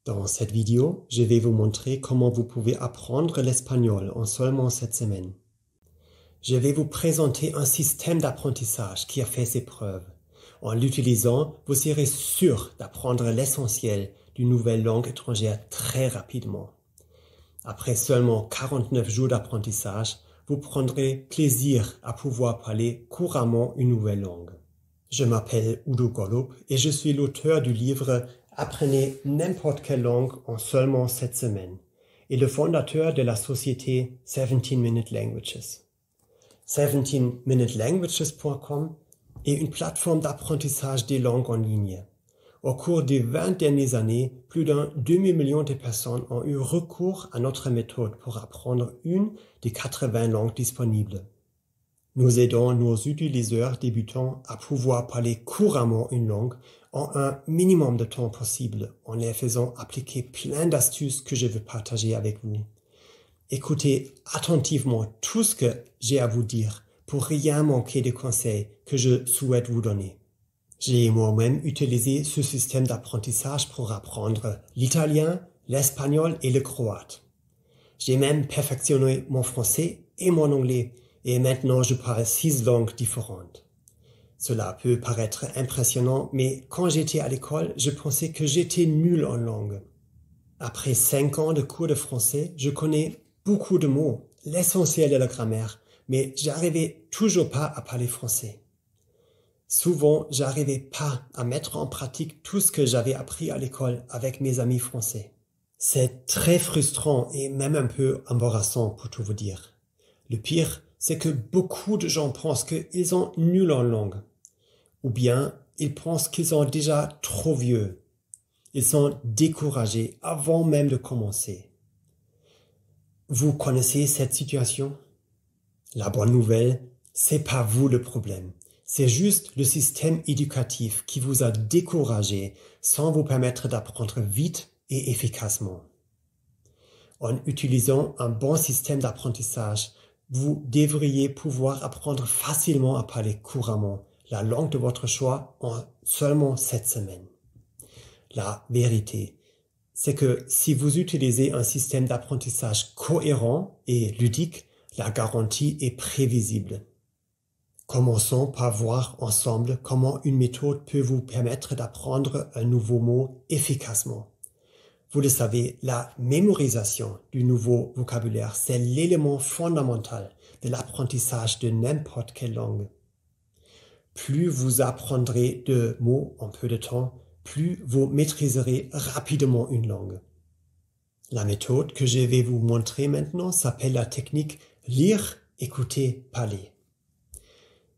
Dans cette vidéo, je vais vous montrer comment vous pouvez apprendre l'espagnol en seulement 7 semaines. Je vais vous présenter un système d'apprentissage qui a fait ses preuves. En l'utilisant, vous serez sûr d'apprendre l'essentiel d'une nouvelle langue étrangère très rapidement. Après seulement 49 jours d'apprentissage, vous prendrez plaisir à pouvoir parler couramment une nouvelle langue. Je m'appelle Udo Gollub et je suis l'auteur du livre Apprenez n'importe quelle langue en seulement 7 semaines et le fondateur de la société 17 Minute Languages. 17minutelanguages.com est une plateforme d'apprentissage des langues en ligne. Au cours des 20 dernières années, plus d'un demi-million de personnes ont eu recours à notre méthode pour apprendre une des 80 langues disponibles. Nous aidons nos utilisateurs débutants à pouvoir parler couramment une langue en un minimum de temps possible, en les faisant appliquer plein d'astuces que je veux partager avec vous. Écoutez attentivement tout ce que j'ai à vous dire pour rien manquer des conseils que je souhaite vous donner. J'ai moi-même utilisé ce système d'apprentissage pour apprendre l'italien, l'espagnol et le croate. J'ai même perfectionné mon français et mon anglais et maintenant je parle 6 langues différentes. Cela peut paraître impressionnant, mais quand j'étais à l'école, je pensais que j'étais nul en langue. Après 5 ans de cours de français, je connais beaucoup de mots, l'essentiel de la grammaire, mais j'arrivais toujours pas à parler français. Souvent, j'arrivais pas à mettre en pratique tout ce que j'avais appris à l'école avec mes amis français. C'est très frustrant et même un peu embarrassant pour tout vous dire. Le pire, c'est que beaucoup de gens pensent qu'ils sont nuls en langue. Ou bien, ils pensent qu'ils sont déjà trop vieux. Ils sont découragés avant même de commencer. Vous connaissez cette situation? La bonne nouvelle, c'est pas vous le problème. C'est juste le système éducatif qui vous a découragé sans vous permettre d'apprendre vite et efficacement. En utilisant un bon système d'apprentissage, vous devriez pouvoir apprendre facilement à parler couramment la langue de votre choix en seulement 7 semaines. La vérité, c'est que si vous utilisez un système d'apprentissage cohérent et ludique, la garantie est prévisible. Commençons par voir ensemble comment une méthode peut vous permettre d'apprendre un nouveau mot efficacement. Vous le savez, la mémorisation du nouveau vocabulaire, c'est l'élément fondamental de l'apprentissage de n'importe quelle langue. Plus vous apprendrez de mots en peu de temps, plus vous maîtriserez rapidement une langue. La méthode que je vais vous montrer maintenant s'appelle la technique lire, écouter, parler.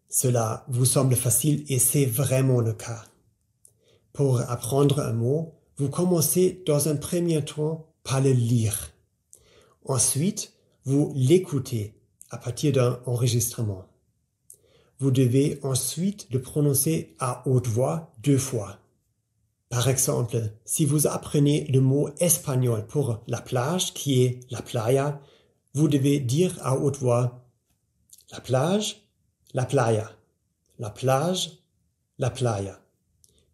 Cela vous semble facile et c'est vraiment le cas. Pour apprendre un mot, vous commencez dans un premier temps par le lire. Ensuite, vous l'écoutez à partir d'un enregistrement. Vous devez ensuite le prononcer à haute voix 2 fois. Par exemple, si vous apprenez le mot espagnol pour la plage, qui est la playa, vous devez dire à haute voix la plage, la playa, la plage, la playa.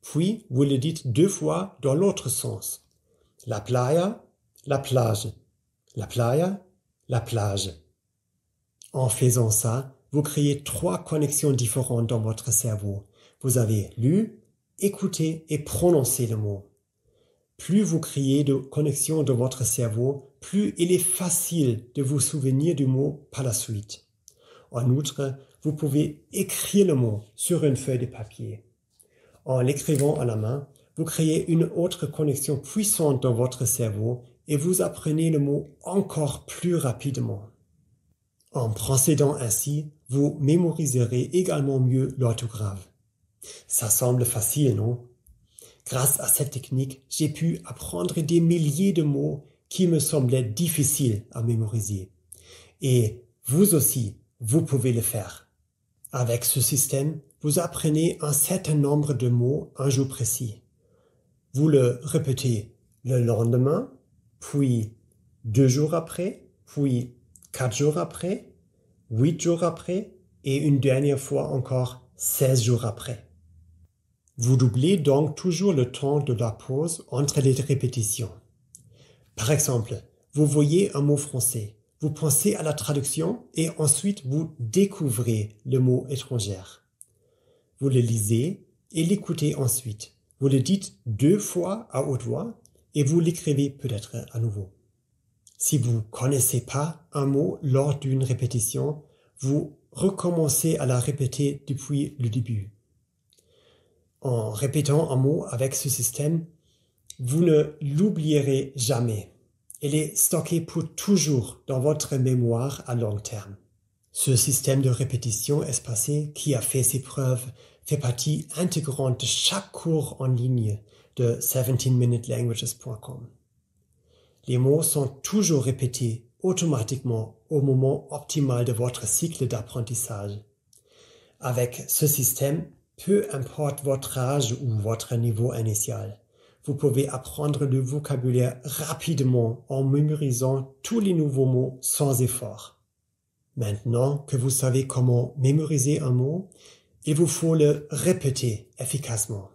Puis, vous le dites 2 fois dans l'autre sens. La playa, la plage, la playa, la plage. En faisant ça, vous créez 3 connexions différentes dans votre cerveau. Vous avez lu, écouté et prononcé le mot. Plus vous créez de connexions dans votre cerveau, plus il est facile de vous souvenir du mot par la suite. En outre, vous pouvez écrire le mot sur une feuille de papier. En l'écrivant à la main, vous créez une autre connexion puissante dans votre cerveau et vous apprenez le mot encore plus rapidement. En procédant ainsi, vous mémoriserez également mieux l'orthographe. Ça semble facile, non? Grâce à cette technique, j'ai pu apprendre des milliers de mots qui me semblaient difficiles à mémoriser. Et vous aussi, vous pouvez le faire. Avec ce système, vous apprenez un certain nombre de mots un jour précis. Vous le répétez le lendemain, puis 2 jours après, puis 4 jours après, 8 jours après et une dernière fois encore 16 jours après. Vous doublez donc toujours le temps de la pause entre les répétitions. Par exemple, vous voyez un mot français, vous pensez à la traduction et ensuite vous découvrez le mot étranger. Vous le lisez et l'écoutez ensuite. Vous le dites 2 fois à haute voix et vous l'écrivez peut-être à nouveau. Si vous ne connaissez pas un mot lors d'une répétition, vous recommencez à la répéter depuis le début. En répétant un mot avec ce système, vous ne l'oublierez jamais. Il est stocké pour toujours dans votre mémoire à long terme. Ce système de répétition espacée qui a fait ses preuves fait partie intégrante de chaque cours en ligne de 17minutelanguages.com. Les mots sont toujours répétés automatiquement au moment optimal de votre cycle d'apprentissage. Avec ce système, peu importe votre âge ou votre niveau initial, vous pouvez apprendre le vocabulaire rapidement en mémorisant tous les nouveaux mots sans effort. Maintenant que vous savez comment mémoriser un mot, il vous faut le répéter efficacement.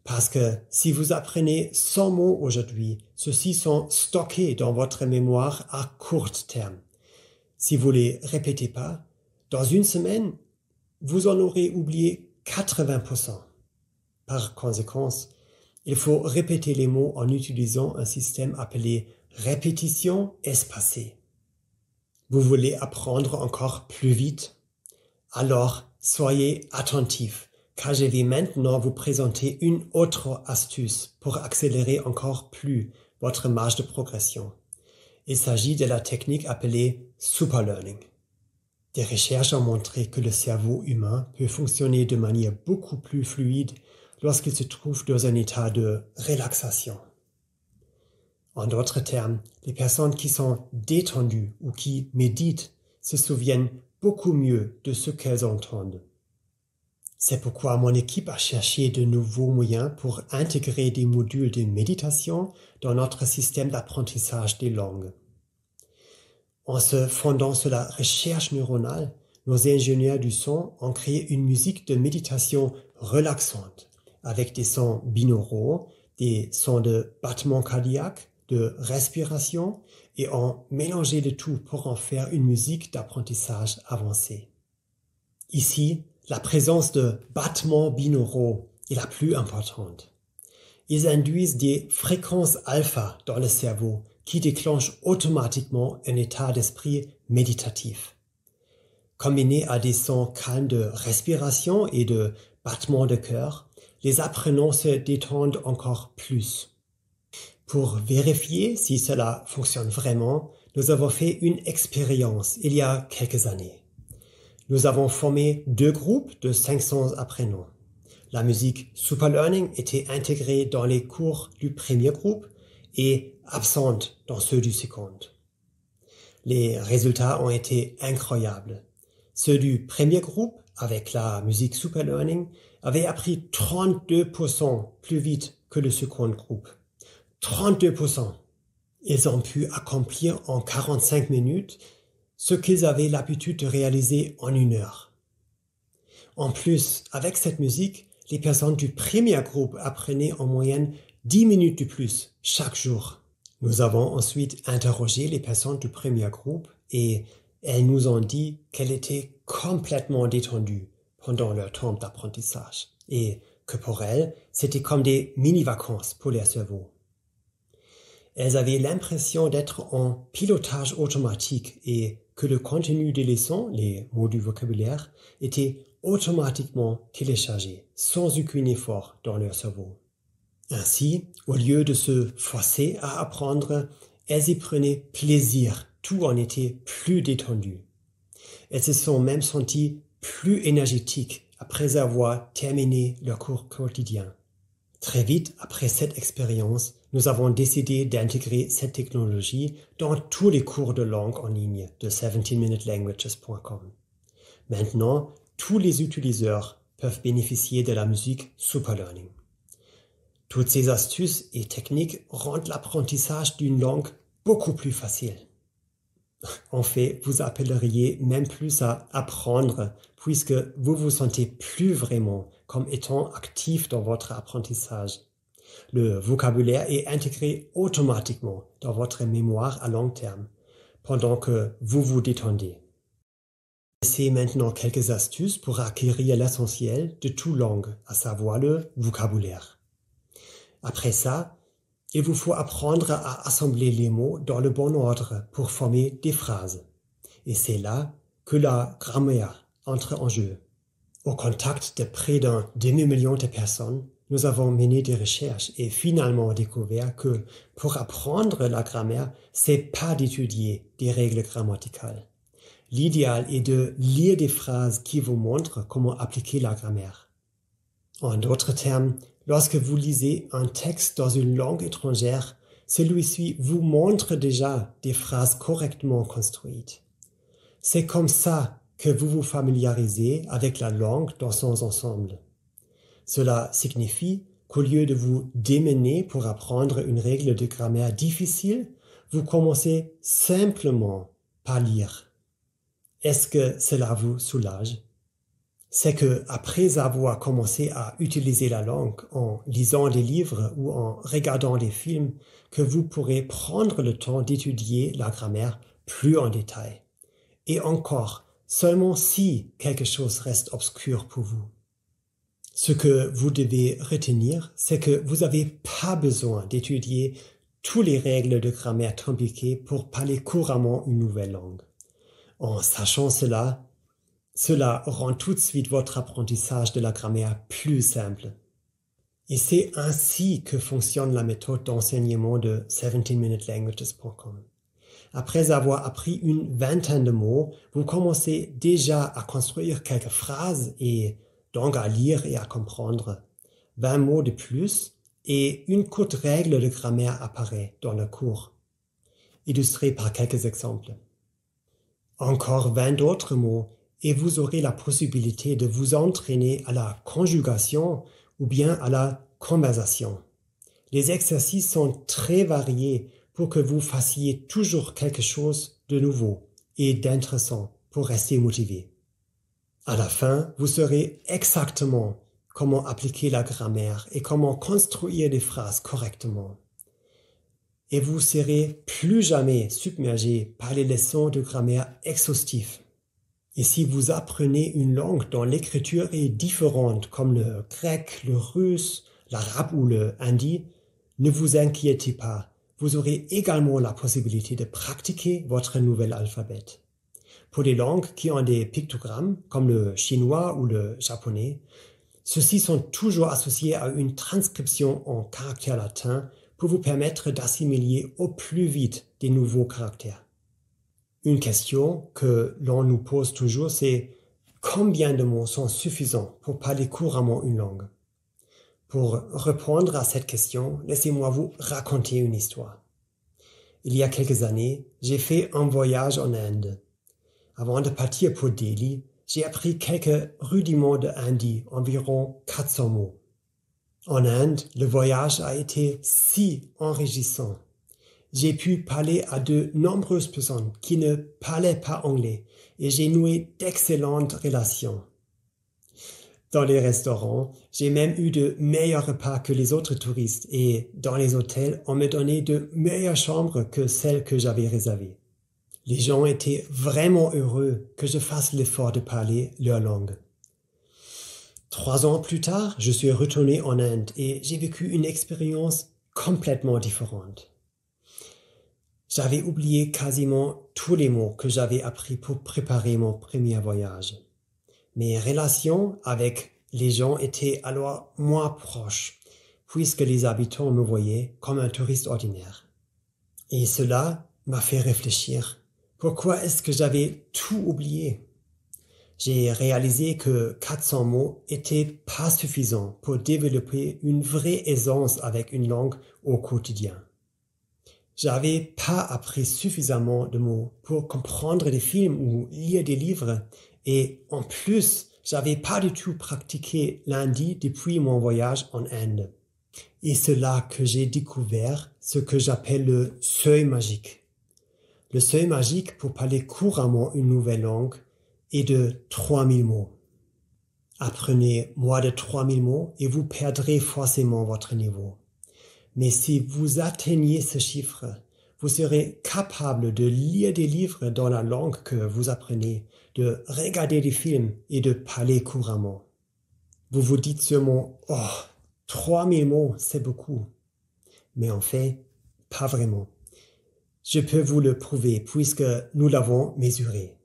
Parce que si vous apprenez 100 mots aujourd'hui, ceux-ci sont stockés dans votre mémoire à court terme. Si vous les répétez pas, dans une semaine, vous en aurez oublié 80%. Par conséquent, il faut répéter les mots en utilisant un système appelé répétition espacée. Vous voulez apprendre encore plus vite? Alors, soyez attentifs, car je vais maintenant vous présenter une autre astuce pour accélérer encore plus votre marge de progression. Il s'agit de la technique appelée superlearning. Des recherches ont montré que le cerveau humain peut fonctionner de manière beaucoup plus fluide lorsqu'il se trouve dans un état de relaxation. En d'autres termes, les personnes qui sont détendues ou qui méditent se souviennent beaucoup mieux de ce qu'elles entendent. C'est pourquoi mon équipe a cherché de nouveaux moyens pour intégrer des modules de méditation dans notre système d'apprentissage des langues. En se fondant sur la recherche neuronale, nos ingénieurs du son ont créé une musique de méditation relaxante avec des sons binauraux, des sons de battement cardiaque, de respiration et ont mélangé le tout pour en faire une musique d'apprentissage avancée. Ici, la présence de battements binauraux est la plus importante. Ils induisent des fréquences alpha dans le cerveau qui déclenchent automatiquement un état d'esprit méditatif. Combinés à des sons calmes de respiration et de battements de cœur, les apprenants se détendent encore plus. Pour vérifier si cela fonctionne vraiment, nous avons fait une expérience il y a quelques années. Nous avons formé 2 groupes de 500 apprenants. La musique Superlearning était intégrée dans les cours du premier groupe et absente dans ceux du second. Les résultats ont été incroyables. Ceux du premier groupe, avec la musique Superlearning, avaient appris 32% plus vite que le second groupe. 32%. Ils ont pu accomplir en 45 minutes ce qu'ils avaient l'habitude de réaliser en 1 heure. En plus, avec cette musique, les personnes du premier groupe apprenaient en moyenne 10 minutes de plus chaque jour. Nous avons ensuite interrogé les personnes du premier groupe et elles nous ont dit qu'elles étaient complètement détendues pendant leur temps d'apprentissage et que pour elles, c'était comme des mini-vacances pour leur cerveau. Elles avaient l'impression d'être en pilotage automatique et que le contenu des leçons, les mots du vocabulaire, était automatiquement téléchargé, sans aucun effort dans leur cerveau. Ainsi, au lieu de se forcer à apprendre, elles y prenaient plaisir, tout en était plus détendu. Elles se sont même senties plus énergétiques après avoir terminé leur cours quotidien. Très vite après cette expérience, nous avons décidé d'intégrer cette technologie dans tous les cours de langue en ligne de 17minutelanguages.com. Maintenant, tous les utilisateurs peuvent bénéficier de la musique Superlearning. Toutes ces astuces et techniques rendent l'apprentissage d'une langue beaucoup plus facile. En fait, vous appelleriez même plus à apprendre puisque vous vous sentez plus vraiment comme étant actif dans votre apprentissage. Le vocabulaire est intégré automatiquement dans votre mémoire à long terme, pendant que vous vous détendez. Essayez maintenant quelques astuces pour acquérir l'essentiel de toute langue, à savoir le vocabulaire. Après ça, il vous faut apprendre à assembler les mots dans le bon ordre pour former des phrases. Et c'est là que la grammaire entre en jeu. Au contact de près d'un demi-million de personnes, nous avons mené des recherches et finalement découvert que pour apprendre la grammaire, c'est pas d'étudier des règles grammaticales. L'idéal est de lire des phrases qui vous montrent comment appliquer la grammaire. En d'autres termes, lorsque vous lisez un texte dans une langue étrangère, celui-ci vous montre déjà des phrases correctement construites. C'est comme ça que vous vous familiarisez avec la langue dans son ensemble. Cela signifie qu'au lieu de vous démener pour apprendre une règle de grammaire difficile, vous commencez simplement par lire. Est-ce que cela vous soulage? C'est que après avoir commencé à utiliser la langue en lisant des livres ou en regardant des films, que vous pourrez prendre le temps d'étudier la grammaire plus en détail. Et encore, seulement si quelque chose reste obscur pour vous. Ce que vous devez retenir, c'est que vous n'avez pas besoin d'étudier toutes les règles de grammaire compliquées pour parler couramment une nouvelle langue. En sachant cela rend tout de suite votre apprentissage de la grammaire plus simple. Et c'est ainsi que fonctionne la méthode d'enseignement de 17minutelanguages.com. Après avoir appris une vingtaine de mots, vous commencez déjà à construire quelques phrases et donc à lire et à comprendre. 20 mots de plus et une courte règle de grammaire apparaît dans le cours, illustrée par quelques exemples. Encore 20 autres mots et vous aurez la possibilité de vous entraîner à la conjugation ou bien à la conversation. Les exercices sont très variés pour que vous fassiez toujours quelque chose de nouveau et d'intéressant pour rester motivé. À la fin, vous saurez exactement comment appliquer la grammaire et comment construire des phrases correctement. Et vous serez plus jamais submergé par les leçons de grammaire exhaustives. Et si vous apprenez une langue dont l'écriture est différente, comme le grec, le russe, l'arabe ou le hindi, ne vous inquiétez pas. Vous aurez également la possibilité de pratiquer votre nouvel alphabet. Pour les langues qui ont des pictogrammes, comme le chinois ou le japonais, ceux-ci sont toujours associés à une transcription en caractères latins pour vous permettre d'assimiler au plus vite des nouveaux caractères. Une question que l'on nous pose toujours, c'est combien de mots sont suffisants pour parler couramment une langue? Pour répondre à cette question, laissez-moi vous raconter une histoire. Il y a quelques années, j'ai fait un voyage en Inde. Avant de partir pour Delhi, j'ai appris quelques rudiments de hindi, environ 400 mots. En Inde, le voyage a été si enrichissant. J'ai pu parler à de nombreuses personnes qui ne parlaient pas anglais et j'ai noué d'excellentes relations. Dans les restaurants, j'ai même eu de meilleurs repas que les autres touristes et dans les hôtels, on me donnait de meilleures chambres que celles que j'avais réservées. Les gens étaient vraiment heureux que je fasse l'effort de parler leur langue. 3 ans plus tard, je suis retourné en Inde et j'ai vécu une expérience complètement différente. J'avais oublié quasiment tous les mots que j'avais appris pour préparer mon premier voyage. Mes relations avec les gens étaient alors moins proches, puisque les habitants me voyaient comme un touriste ordinaire. Et cela m'a fait réfléchir. Pourquoi est-ce que j'avais tout oublié? J'ai réalisé que 400 mots étaient pas suffisants pour développer une vraie aisance avec une langue au quotidien. J'avais pas appris suffisamment de mots pour comprendre des films ou lire des livres et en plus, j'avais pas du tout pratiqué l'hindi depuis mon voyage en Inde. Et c'est là que j'ai découvert ce que j'appelle le seuil magique. Le seuil magique pour parler couramment une nouvelle langue est de 3000 mots. Apprenez moins de 3000 mots et vous perdrez forcément votre niveau. Mais si vous atteignez ce chiffre, vous serez capable de lire des livres dans la langue que vous apprenez, de regarder des films et de parler couramment. Vous vous dites sûrement « Oh, 3000 mots, c'est beaucoup ». Mais en fait, pas vraiment. Je peux vous le prouver puisque nous l'avons mesuré.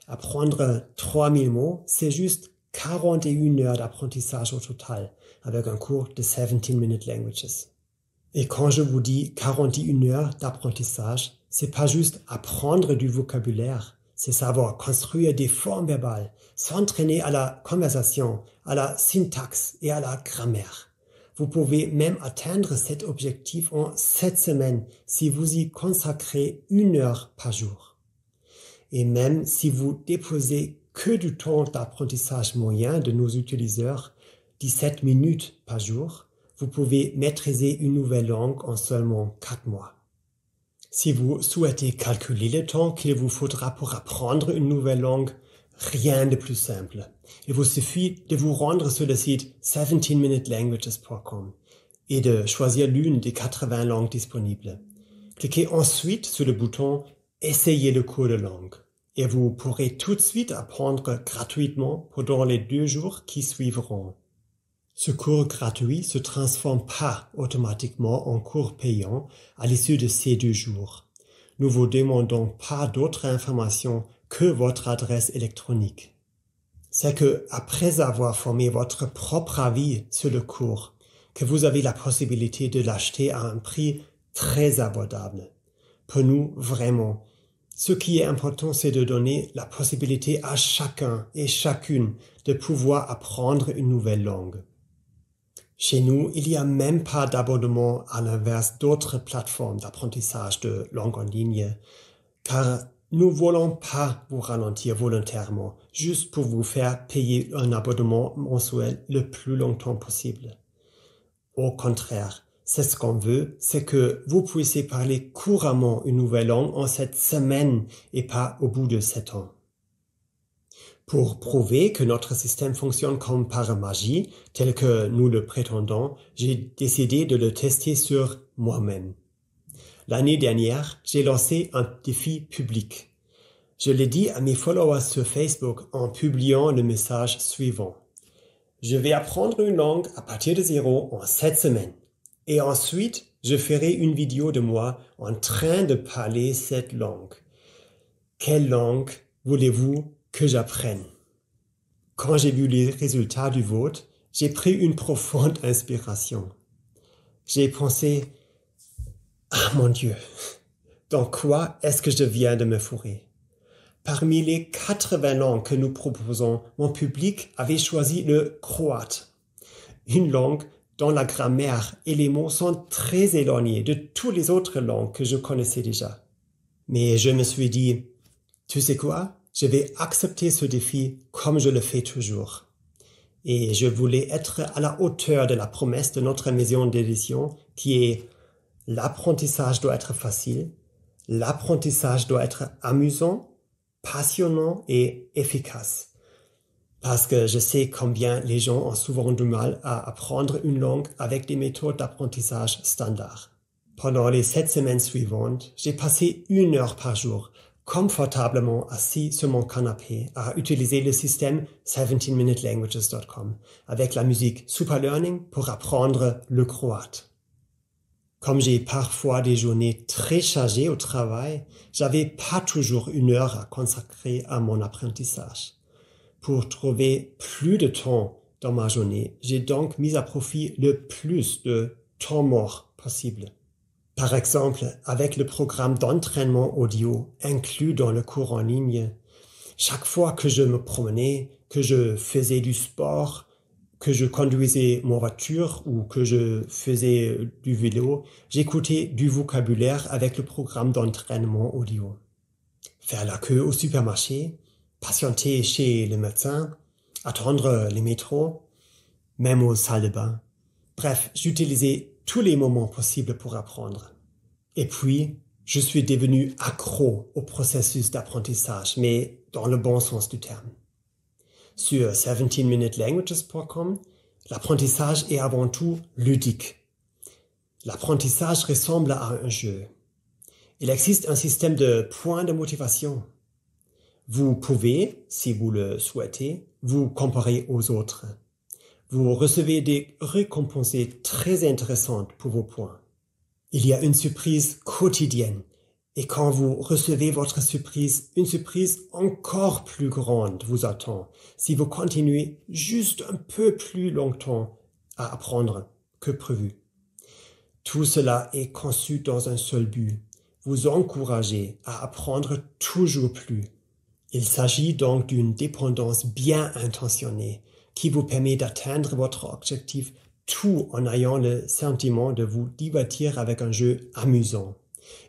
Apprendre 3000 mots, c'est juste 41 heures d'apprentissage au total avec un cours de 17-minute languages. Et quand je vous dis 41 heures d'apprentissage, c'est pas juste apprendre du vocabulaire, c'est savoir construire des formes verbales, s'entraîner à la conversation, à la syntaxe et à la grammaire. Vous pouvez même atteindre cet objectif en 7 semaines si vous y consacrez 1 heure par jour. Et même si vous déposez que du temps d'apprentissage moyen de nos utilisateurs, 17 minutes par jour, vous pouvez maîtriser une nouvelle langue en seulement 4 mois. Si vous souhaitez calculer le temps qu'il vous faudra pour apprendre une nouvelle langue, rien de plus simple. Il vous suffit de vous rendre sur le site 17minutelanguages.com et de choisir l'une des 80 langues disponibles. Cliquez ensuite sur le bouton « Essayez le cours de langue » et vous pourrez tout de suite apprendre gratuitement pendant les 2 jours qui suivront. Ce cours gratuit se transforme pas automatiquement en cours payant à l'issue de ces 2 jours. Nous vous demandons pas d'autres informations que votre adresse électronique. C'est que, après avoir formé votre propre avis sur le cours, que vous avez la possibilité de l'acheter à un prix très abordable. Pour nous, vraiment, ce qui est important, c'est de donner la possibilité à chacun et chacune de pouvoir apprendre une nouvelle langue. Chez nous, il n'y a même pas d'abonnement à l'inverse d'autres plateformes d'apprentissage de langue en ligne, car nous ne voulons pas vous ralentir volontairement, juste pour vous faire payer un abonnement mensuel le plus longtemps possible. Au contraire, c'est ce qu'on veut, c'est que vous puissiez parler couramment une nouvelle langue en 7 semaines et pas au bout de 7 ans. Pour prouver que notre système fonctionne comme par magie, tel que nous le prétendons, j'ai décidé de le tester sur moi-même. L'année dernière, j'ai lancé un défi public. Je l'ai dit à mes followers sur Facebook en publiant le message suivant. Je vais apprendre une langue à partir de 0 en 7 semaines. Et ensuite, je ferai une vidéo de moi en train de parler cette langue. Quelle langue voulez-vous que j'apprenne? Quand j'ai vu les résultats du vote, j'ai pris une profonde inspiration. J'ai pensé, ah mon Dieu, dans quoi est-ce que je viens de me fourrer? Parmi les 80 langues que nous proposons, mon public avait choisi le croate, une langue dont la grammaire et les mots sont très éloignés de toutes les autres langues que je connaissais déjà. Mais je me suis dit, tu sais quoi? Je vais accepter ce défi comme je le fais toujours. Et je voulais être à la hauteur de la promesse de notre maison d'édition qui est l'apprentissage doit être facile, l'apprentissage doit être amusant, passionnant et efficace. Parce que je sais combien les gens ont souvent du mal à apprendre une langue avec des méthodes d'apprentissage standards. Pendant les 7 semaines suivantes, j'ai passé 1 heure par jour confortablement assis sur mon canapé à utiliser le système 17minutelanguages.com avec la musique Super Learning pour apprendre le croate. Comme j'ai parfois des journées très chargées au travail, j'avais pas toujours 1 heure à consacrer à mon apprentissage. Pour trouver plus de temps dans ma journée, j'ai donc mis à profit le plus de temps mort possible. Par exemple, avec le programme d'entraînement audio inclus dans le cours en ligne, chaque fois que je me promenais, que je faisais du sport, que je conduisais ma voiture ou que je faisais du vélo, j'écoutais du vocabulaire avec le programme d'entraînement audio. Faire la queue au supermarché, patienter chez le médecin, attendre les métros, même aux salles de bain. Bref, j'utilisais tous les moments possibles pour apprendre. Et puis, je suis devenu accro au processus d'apprentissage, mais dans le bon sens du terme. Sur 17minutelanguages.com, l'apprentissage est avant tout ludique. L'apprentissage ressemble à un jeu. Il existe un système de points de motivation. Vous pouvez, si vous le souhaitez, vous comparer aux autres. Vous recevez des récompenses très intéressantes pour vos points. Il y a une surprise quotidienne. Et quand vous recevez votre surprise, une surprise encore plus grande vous attend si vous continuez juste un peu plus longtemps à apprendre que prévu. Tout cela est conçu dans un seul but, vous encourager à apprendre toujours plus. Il s'agit donc d'une dépendance bien intentionnée qui vous permet d'atteindre votre objectif tout en ayant le sentiment de vous divertir avec un jeu amusant.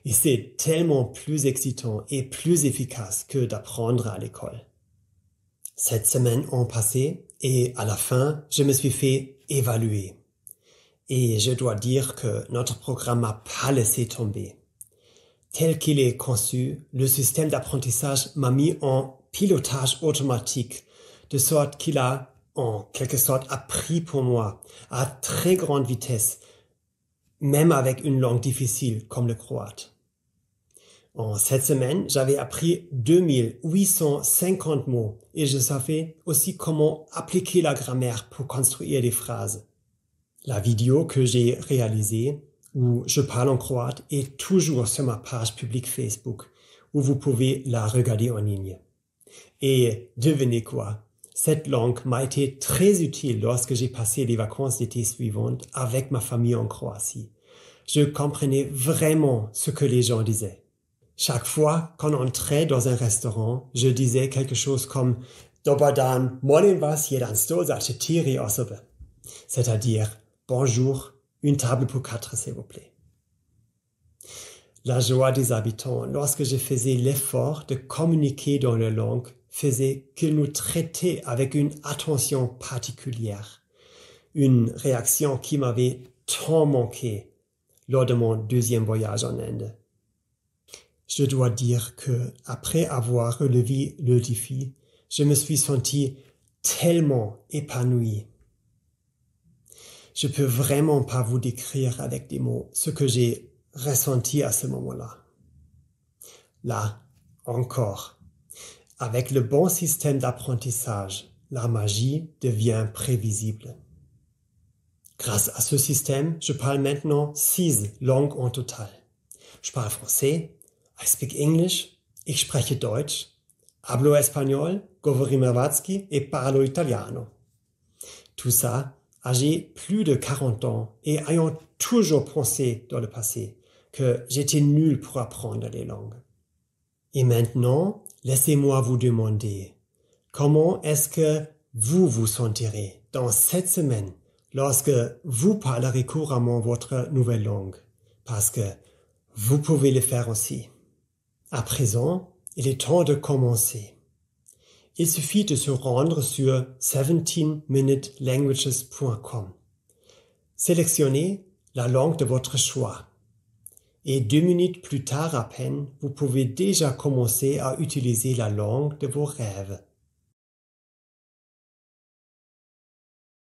Et c'est tellement plus excitant et plus efficace que d'apprendre à l'école. 7 semaines ont passé et à la fin, je me suis fait évaluer. Et je dois dire que notre programme m'a pas laissé tomber. Tel qu'il est conçu, le système d'apprentissage m'a mis en pilotage automatique, de sorte qu'il a, en quelque sorte, appris pour moi à très grande vitesse, même avec une langue difficile comme le croate. En 7 semaines, j'avais appris 2850 mots et je savais aussi comment appliquer la grammaire pour construire des phrases. La vidéo que j'ai réalisée, où je parle en croate, est toujours sur ma page publique Facebook, où vous pouvez la regarder en ligne. Et devinez quoi? Cette langue m'a été très utile lorsque j'ai passé les vacances d'été suivantes avec ma famille en Croatie. Je comprenais vraiment ce que les gens disaient. Chaque fois qu'on entrait dans un restaurant, je disais quelque chose comme Dobar dan, molim vas jedan stol za 4 osobe. C'est-à-dire bonjour, une table pour 4 s'il vous plaît. La joie des habitants lorsque je faisais l'effort de communiquer dans leur langue faisait qu'ils nous traitaient avec une attention particulière. Une réaction qui m'avait tant manqué lors de mon 2e voyage en Inde. Je dois dire que, après avoir relevé le défi, je me suis senti tellement épanoui. Je peux vraiment pas vous décrire avec des mots ce que j'ai ressenti à ce moment-là. Là, encore, avec le bon système d'apprentissage, la magie devient prévisible. Grâce à ce système, je parle maintenant 6 langues en total. Je parle français, I speak English, ich spreche Deutsch, hablo espagnol, govorim hrvatski et parlo italiano. Tout ça, âgé plus de 40 ans et ayant toujours pensé dans le passé que j'étais nul pour apprendre les langues. Et maintenant, laissez-moi vous demander, comment est-ce que vous vous sentirez dans 7 semaines lorsque vous parlerez couramment votre nouvelle langue? Parce que vous pouvez le faire aussi. À présent, il est temps de commencer. Il suffit de se rendre sur 17minutelanguages.com. Sélectionnez la langue de votre choix. Et 2 minutes plus tard à peine, vous pouvez déjà commencer à utiliser la langue de vos rêves.